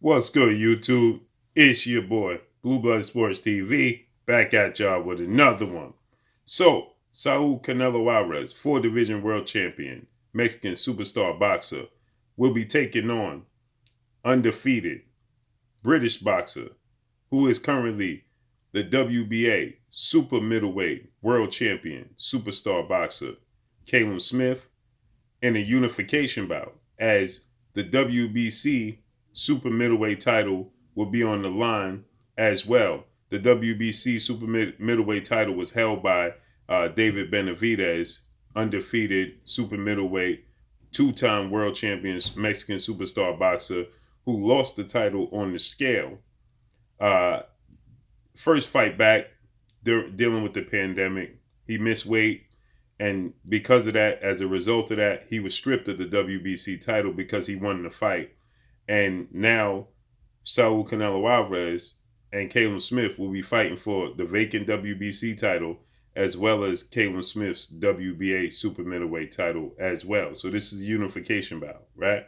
What's good, YouTube? It's your boy, Blue Blood Sports TV, back at y'all with another one. So, SAUL Canelo Alvarez, 4-division world champion, Mexican superstar boxer, will be taking on undefeated British boxer, who is currently the WBA super middleweight world champion superstar boxer, Callum Smith, in a unification bout, as the WBC super middleweight title will be on the line as well. The WBC super middleweight title was held by David Benavidez, undefeated super middleweight, two-time world champion Mexican superstar boxer who lost the title on the scale. First fight back, dealing with the pandemic, he missed weight. And because of that, as a result of that, he was stripped of the WBC title because he won the fight. And now Saul Canelo Alvarez and Callum Smith will be fighting for the vacant WBC title, as well as Callum Smith's WBA super middleweight title as well. So this is a unification bout, right?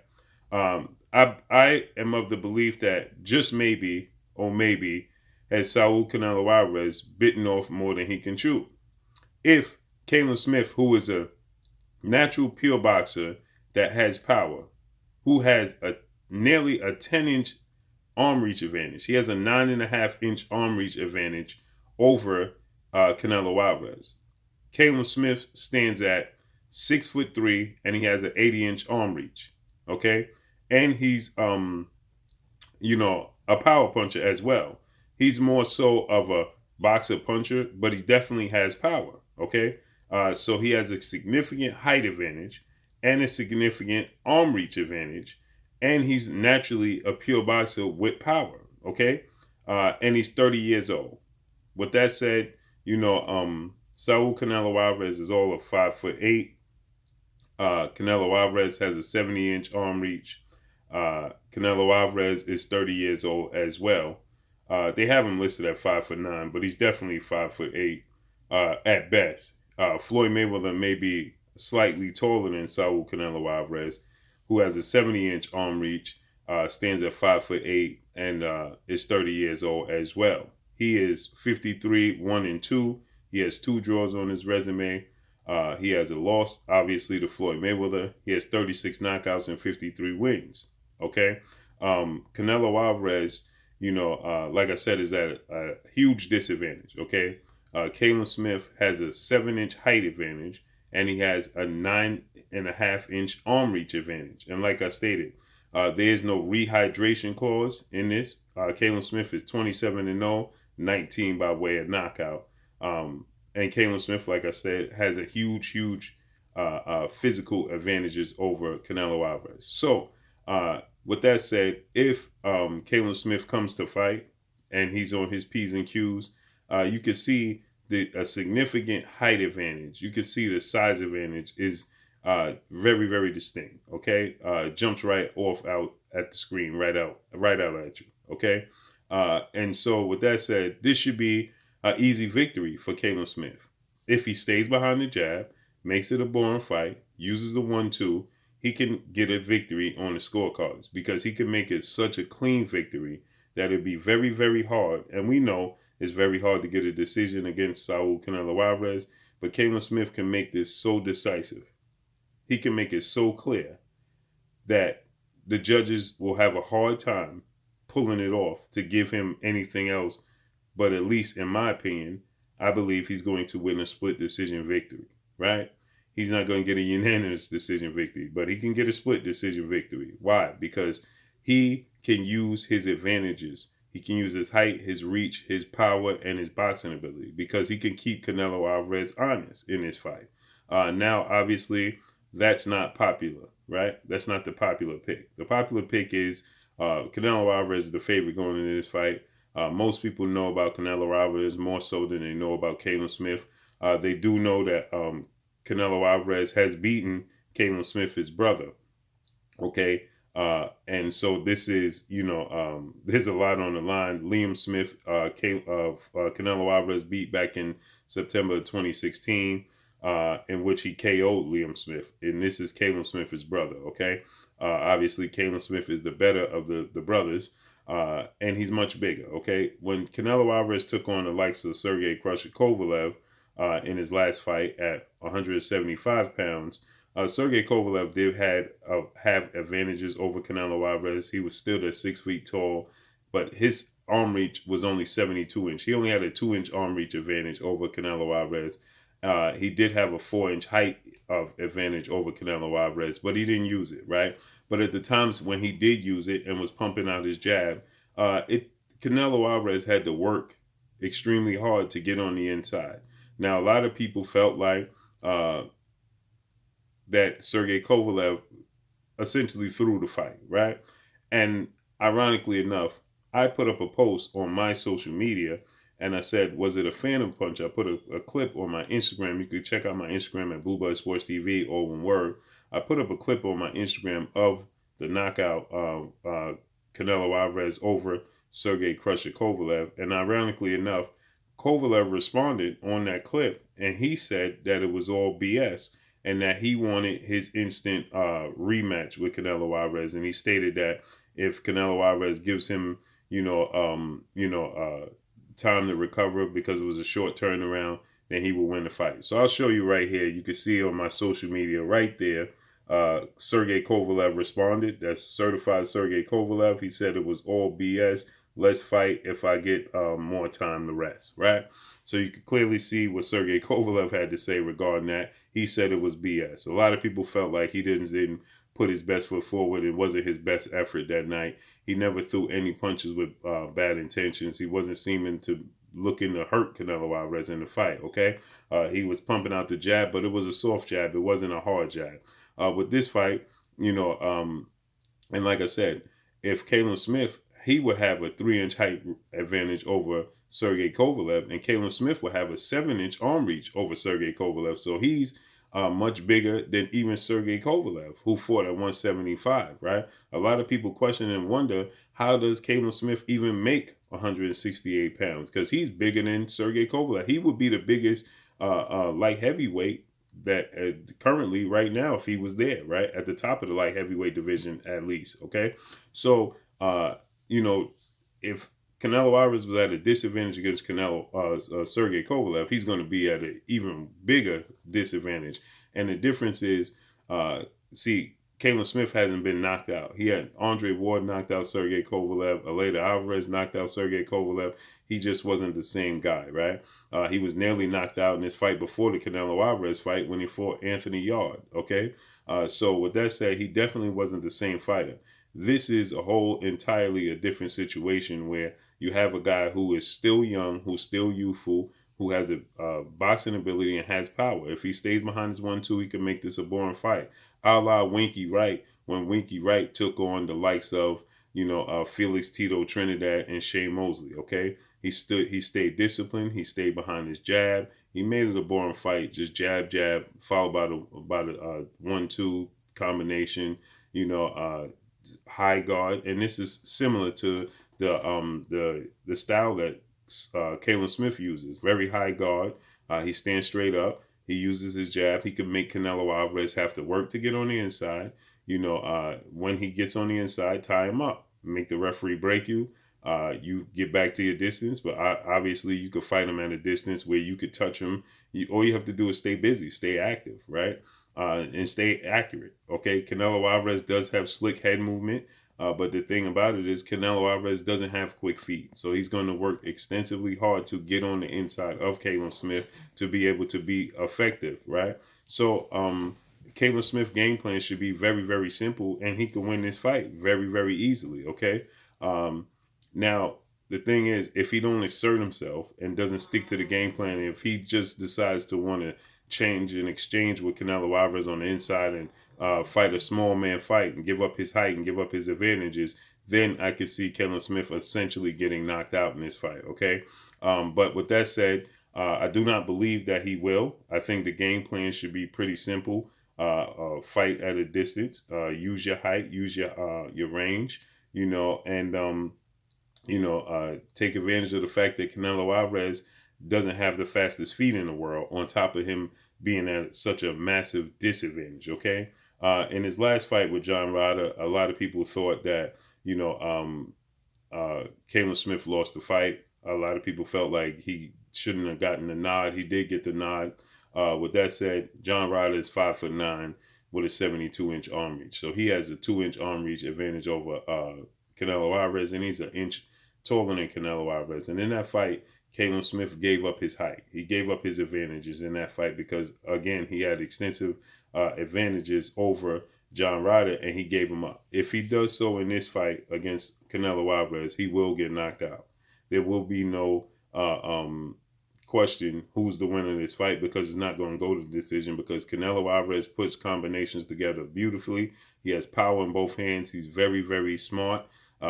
I am of the belief that just maybe, or maybe, has Saul Canelo Alvarez bitten off more than he can chew. If Callum Smith, who is a natural pure boxer that has power, who has nearly a 10-inch arm reach advantage. He has a 9.5-inch arm reach advantage over Canelo Alvarez. Callum Smith stands at 6'3" and he has an 80-inch arm reach. Okay, and he's a power puncher as well. He's more so of a boxer puncher, but he definitely has power. Okay. So he has a significant height advantage and a significant arm reach advantage, and he's naturally a pure boxer with power, okay? And he's 30 years old. With that said, Saul Canelo Alvarez is all of 5'8". Canelo Alvarez has a 70-inch arm reach. Canelo Alvarez is 30 years old as well. They have him listed at 5'9", but he's definitely 5'8" at best. Floyd Mayweather may be slightly taller than Saul Canelo Alvarez, who has a 70-inch arm reach, stands at 5'8", and is 30 years old as well. He is 53, 1-2. He has 2 draws on his resume. He has a loss, obviously, to Floyd Mayweather. He has 36 knockouts and 53 wins. Okay, Canelo Alvarez, like I said, is at a huge disadvantage. Okay. Callum Smith has a 7-inch height advantage, and he has a 9.5-inch arm reach advantage. And like I stated, there is no rehydration clause in this. Callum Smith is 27-0, 19 by way of knockout. And Callum Smith, like I said, has a huge physical advantages over Canelo Alvarez. So with that said, if Callum Smith comes to fight and he's on his P's and Q's, you can see a significant height advantage. You can see the size advantage is very, very distinct. Okay, jumps right off out at the screen, right out at you. Okay, and so with that said, this should be an easy victory for Callum Smith. If he stays behind the jab, makes it a boring fight, uses the 1-2, he can get a victory on the scorecards, because he can make it such a clean victory that it'd be very, very hard. And we know it's very hard to get a decision against Saul Canelo Alvarez, but Callum Smith can make this so decisive. He can make it so clear that the judges will have a hard time pulling it off to give him anything else. But at least in my opinion, I believe he's going to win a split decision victory, right? He's not going to get a unanimous decision victory, but he can get a split decision victory. Why? Because he can use his advantages. He can use his height, his reach, his power, and his boxing ability, because he can keep Canelo Alvarez honest in this fight. Now, obviously, that's not popular, right? That's not the popular pick. The popular pick is Canelo Alvarez is the favorite going into this fight. Most people know about Canelo Alvarez more so than they know about Callum Smith. They do know that Canelo Alvarez has beaten Callum Smith, his brother. Okay. And so this is, there's a lot on the line. Liam Smith, Canelo Alvarez beat back in September 2016, in which he KO'd Liam Smith. And this is Callum Smith, his brother. Okay. Obviously, Callum Smith is the better of the brothers, and he's much bigger. Okay, when Canelo Alvarez took on the likes of Sergey Crusher Kovalev in his last fight at 175 pounds, Sergey Kovalev did have advantages over Canelo Alvarez. He was still at 6 feet tall, but his arm reach was only 72 inch. He only had a 2 inch arm reach advantage over Canelo Alvarez. He did have a 4 inch height of advantage over Canelo Alvarez, but he didn't use it, right? But at the times when he did use it and was pumping out his jab, Canelo Alvarez had to work extremely hard to get on the inside. Now, a lot of people felt like that Sergey Kovalev essentially threw the fight, right? And ironically enough, I put up a post on my social media and I said, was it a phantom punch? I put a clip on my Instagram. You could check out my Instagram at Blue Blood Sports TV, all one word. I put up a clip on my Instagram of the knockout Canelo Alvarez over Sergey Crusher Kovalev. And ironically enough, Kovalev responded on that clip and he said that it was all BS and that he wanted his instant rematch with Canelo Alvarez. And he stated that if Canelo Alvarez gives him, time to recover because it was a short turnaround, then he will win the fight. So I'll show you right here. You can see on my social media right there. Sergey Kovalev responded. That's certified Sergey Kovalev. He said it was all BS. Let's fight if I get more time to rest, right? So you can clearly see what Sergey Kovalev had to say regarding that. He said it was BS. A lot of people felt like he didn't put his best foot forward. It wasn't his best effort that night. He never threw any punches with bad intentions. He wasn't seeming to looking to hurt Canelo Alvarez in the fight, okay? He was pumping out the jab, but it was a soft jab. It wasn't a hard jab. With this fight, and like I said, if Callum Smith, he would have a 3-inch height advantage over Sergey Kovalev, and Callum Smith would have a 7-inch arm reach over Sergey Kovalev. So he's much bigger than even Sergey Kovalev, who fought at 175, right? A lot of people question and wonder, how does Callum Smith even make 168 pounds? Because he's bigger than Sergey Kovalev. He would be the biggest light heavyweight that currently right now, if he was there, right? At the top of the light heavyweight division, at least, okay? So, if Canelo Alvarez was at a disadvantage against Sergey Kovalev, he's going to be at an even bigger disadvantage. And the difference is, Callum Smith hasn't been knocked out. He had Andre Ward knocked out Sergey Kovalev. Aleda Alvarez knocked out Sergey Kovalev. He just wasn't the same guy, right? He was nearly knocked out in his fight before the Canelo Alvarez fight when he fought Anthony Yard, okay? So with that said, he definitely wasn't the same fighter. This is entirely a different situation where you have a guy who is still young, who's still youthful, who has a boxing ability and has power. If he stays behind his 1-2, he can make this a boring fight. A la Winky Wright, when Winky Wright took on the likes of, Felix Tito Trinidad and Shane Mosley, okay? He stayed disciplined. He stayed behind his jab. He made it a boring fight, just jab, followed by the 1-2 combination, high guard. And this is similar to the style that Callum Smith uses. Very high guard. He stands straight up. He uses his jab. He can make Canelo Alvarez have to work to get on the inside. When he gets on the inside, tie him up. Make the referee break you. You get back to your distance, but obviously you could fight him at a distance where you could touch him. All you have to do is stay busy, stay active, right? And stay accurate, okay? Canelo Alvarez does have slick head movement, but the thing about it is Canelo Alvarez doesn't have quick feet. So he's going to work extensively hard to get on the inside of Callum Smith to be able to be effective, right? So Callum Smith's game plan should be very, very simple, and he can win this fight very, very easily, okay? Now, the thing is, if he don't exert himself and doesn't stick to the game plan, if he just decides to want to change and exchange with Canelo Alvarez on the inside and fight a small man fight and give up his height and give up his advantages, then I could see Callum Smith essentially getting knocked out in this fight, okay? But with that said, I do not believe that he will. I think the game plan should be pretty simple. Fight at a distance, use your height, use your range, and take advantage of the fact that Canelo Alvarez doesn't have the fastest feet in the world, on top of him being at such a massive disadvantage, okay? In his last fight with John Ryder, a lot of people thought that, Callum Smith lost the fight. A lot of people felt like he shouldn't have gotten the nod. He did get the nod. With that said, John Ryder is 5'9" with a 72-inch arm reach. So he has a 2-inch arm reach advantage over Canelo Alvarez, and he's an inch taller than Canelo Alvarez. And in that fight, Callum Smith gave up his height. He gave up his advantages in that fight because, again, he had extensive advantages over John Ryder, and he gave him up. If he does so in this fight against Canelo Alvarez, he will get knocked out. There will be no question who's the winner of this fight, because it's not going to go to decision, because Canelo Alvarez puts combinations together beautifully. He has power in both hands. He's very, very smart.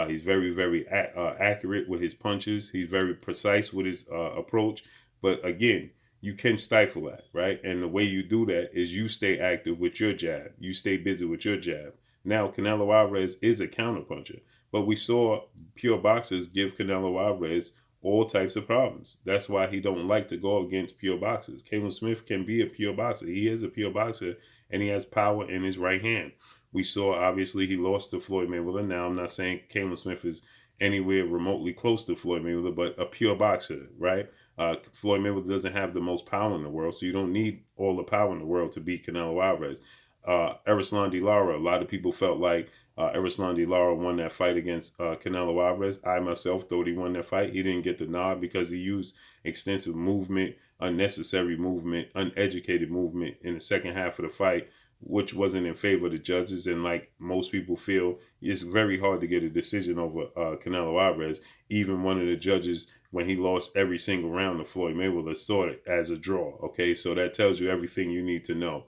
He's very, very accurate with his punches. He's very precise with his approach. But again, you can stifle that, right? And the way you do that is you stay active with your jab. You stay busy with your jab. Now, Canelo Alvarez is a counterpuncher, but we saw pure boxers give Canelo Alvarez all types of problems. That's why he don't like to go against pure boxers. Callum Smith can be a pure boxer. He is a pure boxer, and he has power in his right hand. We saw, obviously, he lost to Floyd Mayweather. Now, I'm not saying Callum Smith is anywhere remotely close to Floyd Mayweather, but a pure boxer, right? Floyd Mayweather doesn't have the most power in the world, so you don't need all the power in the world to beat Canelo Alvarez. Erislan De Lara, a lot of people felt like Erislan De Lara won that fight against Canelo Alvarez. I myself thought he won that fight. He didn't get the nod because he used extensive movement, unnecessary movement, uneducated movement in the second half of the fight, which wasn't in favor of the judges. And like most people feel, it's very hard to get a decision over Canelo Alvarez. Even one of the judges, when he lost every single round to Floyd Mayweather, saw it as a draw. Okay, so that tells you everything you need to know.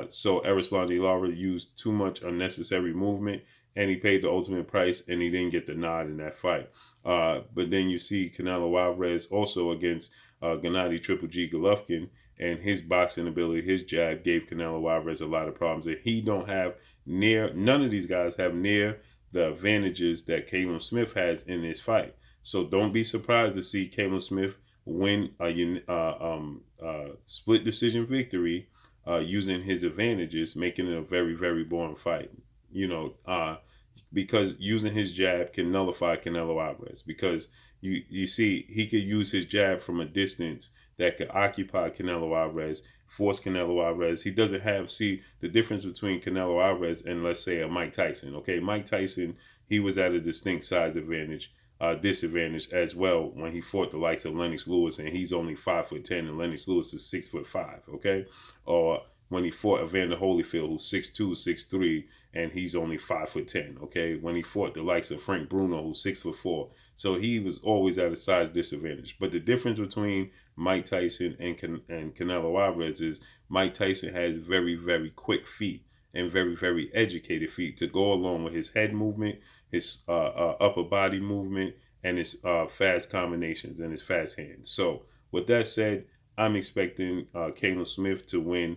So Erislan De Lara used too much unnecessary movement, and he paid the ultimate price, and he didn't get the nod in that fight. But then you see Canelo Alvarez also against Gennady Triple G Golovkin, and his boxing ability, his jab gave Canelo Alvarez a lot of problems. And he don't have none of these guys have near the advantages that Callum Smith has in this fight. So don't be surprised to see Callum Smith win a split decision victory using his advantages, making it a very, very boring fight. Because using his jab can nullify Canelo Alvarez. Because you see, he could use his jab from a distance that could occupy Canelo Alvarez, force Canelo Alvarez. He doesn't see the difference between Canelo Alvarez and, let's say, a Mike Tyson. Okay, Mike Tyson, he was at a distinct size disadvantage as well when he fought the likes of Lennox Lewis, and he's only 5'10", and Lennox Lewis is 6'5". Okay, or when he fought Evander Holyfield, who's 6'2", 6'3", and he's only 5'10". Okay, when he fought the likes of Frank Bruno, who's 6'4". So he was always at a size disadvantage. But the difference between Mike Tyson and Canelo Alvarez is Mike Tyson has very, very quick feet and very, very educated feet to go along with his head movement, his upper body movement, and his fast combinations and his fast hands. So with that said, I'm expecting Callum Smith to win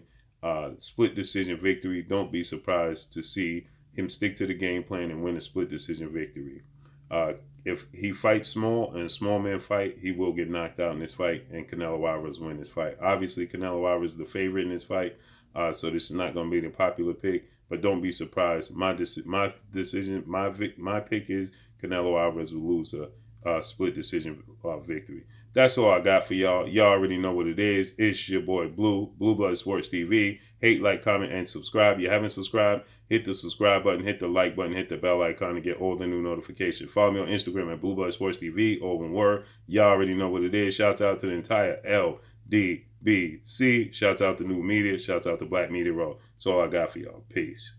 split decision victory. Don't be surprised to see him stick to the game plan and win a split decision victory. If he fights small and a small man fight, he will get knocked out in this fight, and Canelo Alvarez win this fight. Obviously, Canelo Alvarez is the favorite in this fight, so this is not going to be the popular pick. But don't be surprised. My pick is Canelo Alvarez will lose a split decision victory. That's all I got for y'all. Y'all already know what it is. It's your boy Blue Blood Sports TV. Hate, like, comment, and subscribe. You haven't subscribed, hit the subscribe button, hit the like button, hit the bell icon to get all the new notifications. Follow me on Instagram at Blue Blood Sports TV, all one word. Y'all already know what it is. Shouts out to the entire LDBC. Shouts out to New Media. Shouts out to Black Media Row. That's all I got for y'all. Peace.